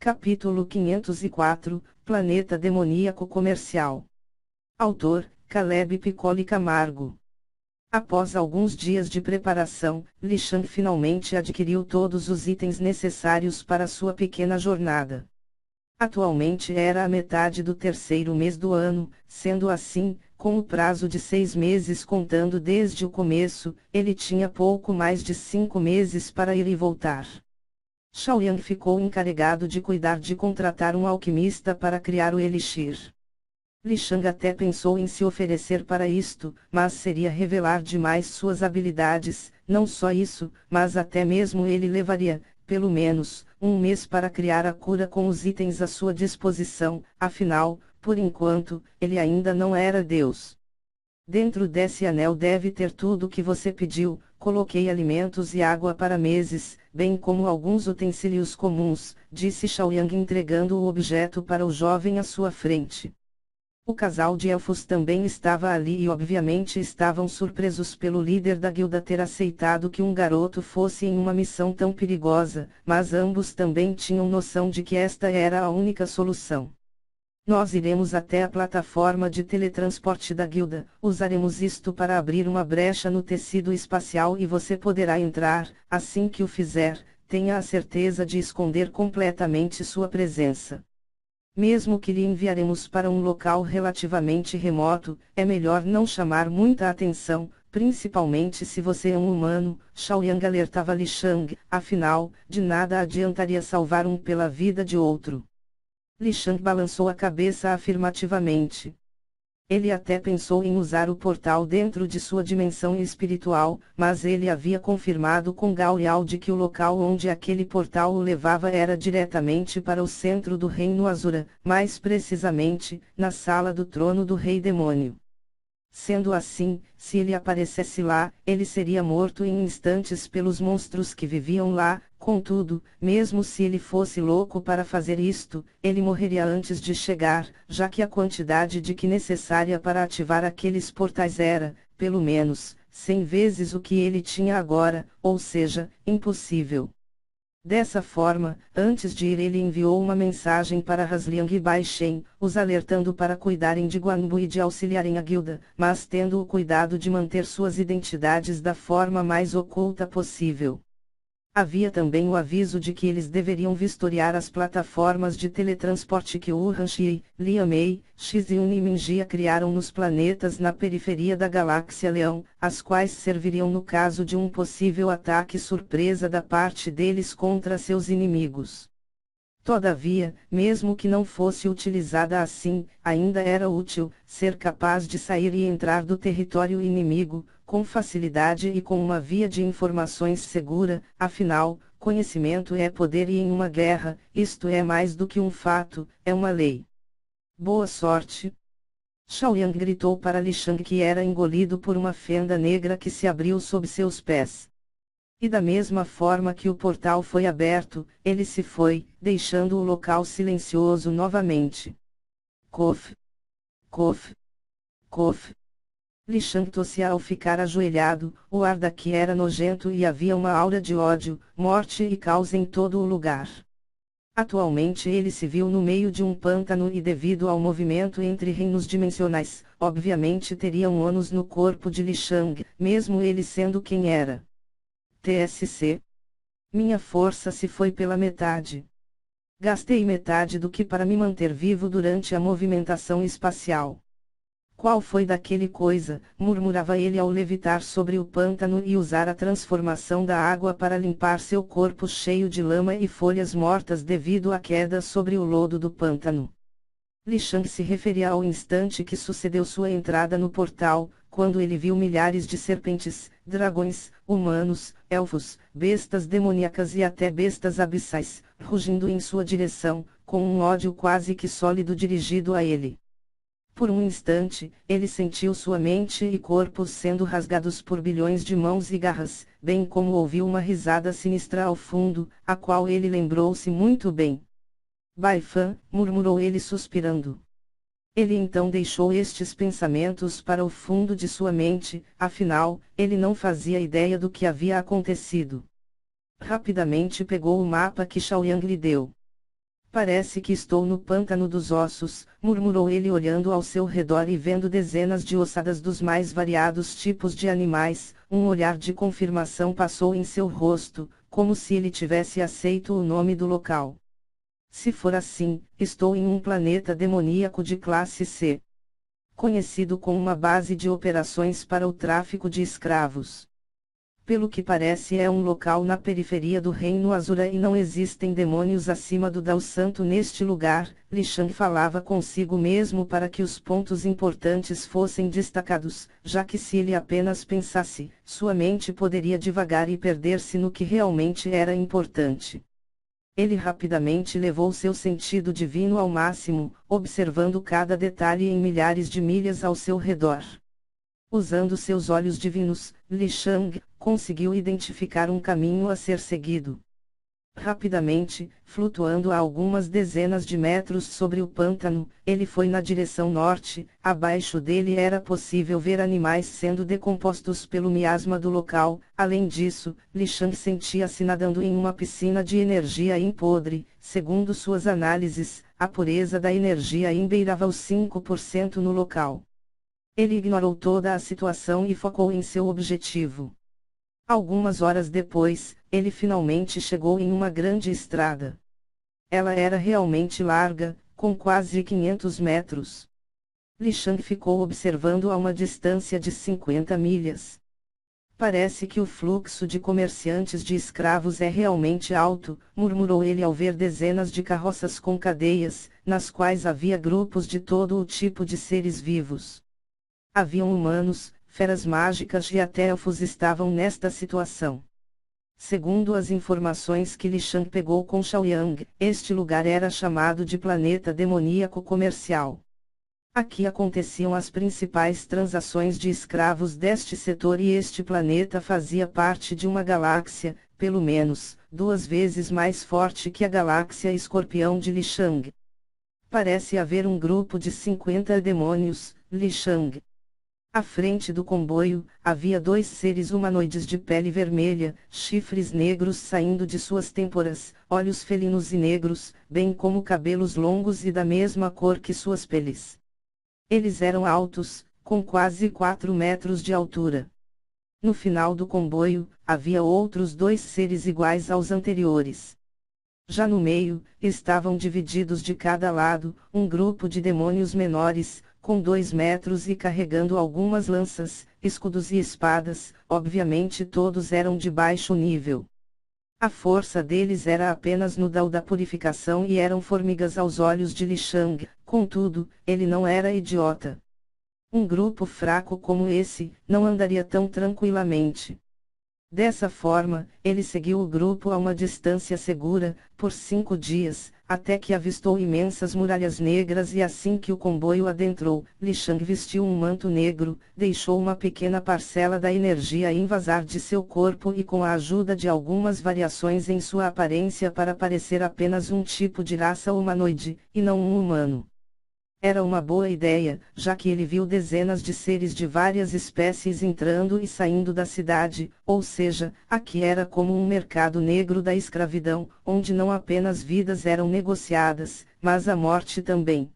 Capítulo 504, Planeta Demoníaco Comercial. Autor, Caleb Piccoli Camargo. Após alguns dias de preparação, Li Shang finalmente adquiriu todos os itens necessários para sua pequena jornada. Atualmente era a metade do terceiro mês do ano, sendo assim, com o prazo de 6 meses contando desde o começo, ele tinha pouco mais de 5 meses para ir e voltar. Shaoyang ficou encarregado de cuidar de contratar um alquimista para criar o elixir. Li Shang até pensou em se oferecer para isto, mas seria revelar demais suas habilidades. Não só isso, mas até mesmo ele levaria, pelo menos, um mês para criar a cura com os itens à sua disposição, afinal, por enquanto, ele ainda não era Deus. Dentro desse anel deve ter tudo o que você pediu. Coloquei alimentos e água para meses, bem como alguns utensílios comuns, disse Shaoyang entregando o objeto para o jovem à sua frente. O casal de elfos também estava ali e obviamente estavam surpresos pelo líder da guilda ter aceitado que um garoto fosse em uma missão tão perigosa, mas ambos também tinham noção de que esta era a única solução. Nós iremos até a plataforma de teletransporte da guilda, usaremos isto para abrir uma brecha no tecido espacial e você poderá entrar. Assim que o fizer, tenha a certeza de esconder completamente sua presença. Mesmo que lhe enviaremos para um local relativamente remoto, é melhor não chamar muita atenção, principalmente se você é um humano. Shaoyang alertava Li Shang, afinal, de nada adiantaria salvar um pela vida de outro. Li Shang balançou a cabeça afirmativamente. Ele até pensou em usar o portal dentro de sua dimensão espiritual, mas ele havia confirmado com Gao Liao de que o local onde aquele portal o levava era diretamente para o centro do Reino Azura, mais precisamente, na sala do trono do Rei Demônio. Sendo assim, se ele aparecesse lá, ele seria morto em instantes pelos monstros que viviam lá. Contudo, mesmo se ele fosse louco para fazer isto, ele morreria antes de chegar, já que a quantidade de que necessária para ativar aqueles portais era, pelo menos, 100 vezes o que ele tinha agora, ou seja, impossível. Dessa forma, antes de ir ele enviou uma mensagem para Hasliang e Bai Shen, os alertando para cuidarem de Guanbu e de auxiliarem a guilda, mas tendo o cuidado de manter suas identidades da forma mais oculta possível. Havia também o aviso de que eles deveriam vistoriar as plataformas de teletransporte que Wu Hanxi, Lian Mei, Xiziun e Minjia criaram nos planetas na periferia da galáxia Leão, as quais serviriam no caso de um possível ataque surpresa da parte deles contra seus inimigos. Todavia, mesmo que não fosse utilizada assim, ainda era útil ser capaz de sair e entrar do território inimigo, com facilidade e com uma via de informações segura. Afinal, conhecimento é poder e em uma guerra, isto é mais do que um fato, é uma lei. Boa sorte! Shaoyang gritou para Li Shang, que era engolido por uma fenda negra que se abriu sob seus pés. E da mesma forma que o portal foi aberto, ele se foi, deixando o local silencioso novamente. Cof! Cof! Cof! Li Shang tossia ao ficar ajoelhado. O ar daqui era nojento e havia uma aura de ódio, morte e caos em todo o lugar. Atualmente ele se viu no meio de um pântano e devido ao movimento entre reinos dimensionais, obviamente teria um ônus no corpo de Li Shang, mesmo ele sendo quem era. TSC. Minha força se foi pela metade. Gastei metade do que para me manter vivo durante a movimentação espacial. Qual foi daquele coisa, murmurava ele ao levitar sobre o pântano e usar a transformação da água para limpar seu corpo cheio de lama e folhas mortas devido à queda sobre o lodo do pântano. Li Shang se referia ao instante que sucedeu sua entrada no portal, quando ele viu milhares de serpentes, dragões, humanos, elfos, bestas demoníacas e até bestas abissais, rugindo em sua direção, com um ódio quase que sólido dirigido a ele. Por um instante, ele sentiu sua mente e corpo sendo rasgados por bilhões de mãos e garras, bem como ouviu uma risada sinistra ao fundo, a qual ele lembrou-se muito bem. Bai Fan, murmurou ele suspirando. Ele então deixou estes pensamentos para o fundo de sua mente, afinal, ele não fazia ideia do que havia acontecido. Rapidamente pegou o mapa que Shaoyang lhe deu. Parece que estou no pântano dos ossos, murmurou ele olhando ao seu redor e vendo dezenas de ossadas dos mais variados tipos de animais. Um olhar de confirmação passou em seu rosto, como se ele tivesse aceito o nome do local. Se for assim, estou em um planeta demoníaco de classe C, conhecido como uma base de operações para o tráfico de escravos. Pelo que parece é um local na periferia do Reino Azura e não existem demônios acima do Dao Santo neste lugar. Li Shan falava consigo mesmo para que os pontos importantes fossem destacados, já que se ele apenas pensasse, sua mente poderia divagar e perder-se no que realmente era importante. Ele rapidamente levou seu sentido divino ao máximo, observando cada detalhe em milhares de milhas ao seu redor. Usando seus olhos divinos, Li Shang conseguiu identificar um caminho a ser seguido. Rapidamente, flutuando a algumas dezenas de metros sobre o pântano, ele foi na direção norte. Abaixo dele era possível ver animais sendo decompostos pelo miasma do local. Além disso, Li Shang sentia-se nadando em uma piscina de energia impodre. Segundo suas análises, a pureza da energia beirava os 5% no local. Ele ignorou toda a situação e focou em seu objetivo. Algumas horas depois, ele finalmente chegou em uma grande estrada. Ela era realmente larga, com quase 500 metros. Li Shang ficou observando a uma distância de 50 milhas. Parece que o fluxo de comerciantes de escravos é realmente alto, murmurou ele ao ver dezenas de carroças com cadeias, nas quais havia grupos de todo o tipo de seres vivos. Haviam humanos, feras mágicas e até elfos estavam nesta situação. Segundo as informações que Li Shang pegou com Shaoyang, este lugar era chamado de planeta demoníaco comercial. Aqui aconteciam as principais transações de escravos deste setor e este planeta fazia parte de uma galáxia, pelo menos, 2 vezes mais forte que a galáxia Escorpião de Li Shang. Parece haver um grupo de 50 demônios, Li Shang. À frente do comboio, havia 2 seres humanoides de pele vermelha, chifres negros saindo de suas têmporas, olhos felinos e negros, bem como cabelos longos e da mesma cor que suas peles. Eles eram altos, com quase 4 metros de altura. No final do comboio, havia outros 2 seres iguais aos anteriores. Já no meio, estavam divididos de cada lado, um grupo de demônios menores, com 2 metros e carregando algumas lanças, escudos e espadas. Obviamente todos eram de baixo nível. A força deles era apenas no Dao da purificação e eram formigas aos olhos de Li Shang, contudo, ele não era idiota. Um grupo fraco como esse, não andaria tão tranquilamente. Dessa forma, ele seguiu o grupo a uma distância segura, por 5 dias, até que avistou imensas muralhas negras e assim que o comboio adentrou, Li Shang vestiu um manto negro, deixou uma pequena parcela da energia invasar de seu corpo e com a ajuda de algumas variações em sua aparência para parecer apenas um tipo de raça humanoide, e não um humano. Era uma boa ideia, já que ele viu dezenas de seres de várias espécies entrando e saindo da cidade, ou seja, aqui era como um mercado negro da escravidão, onde não apenas vidas eram negociadas, mas a morte também.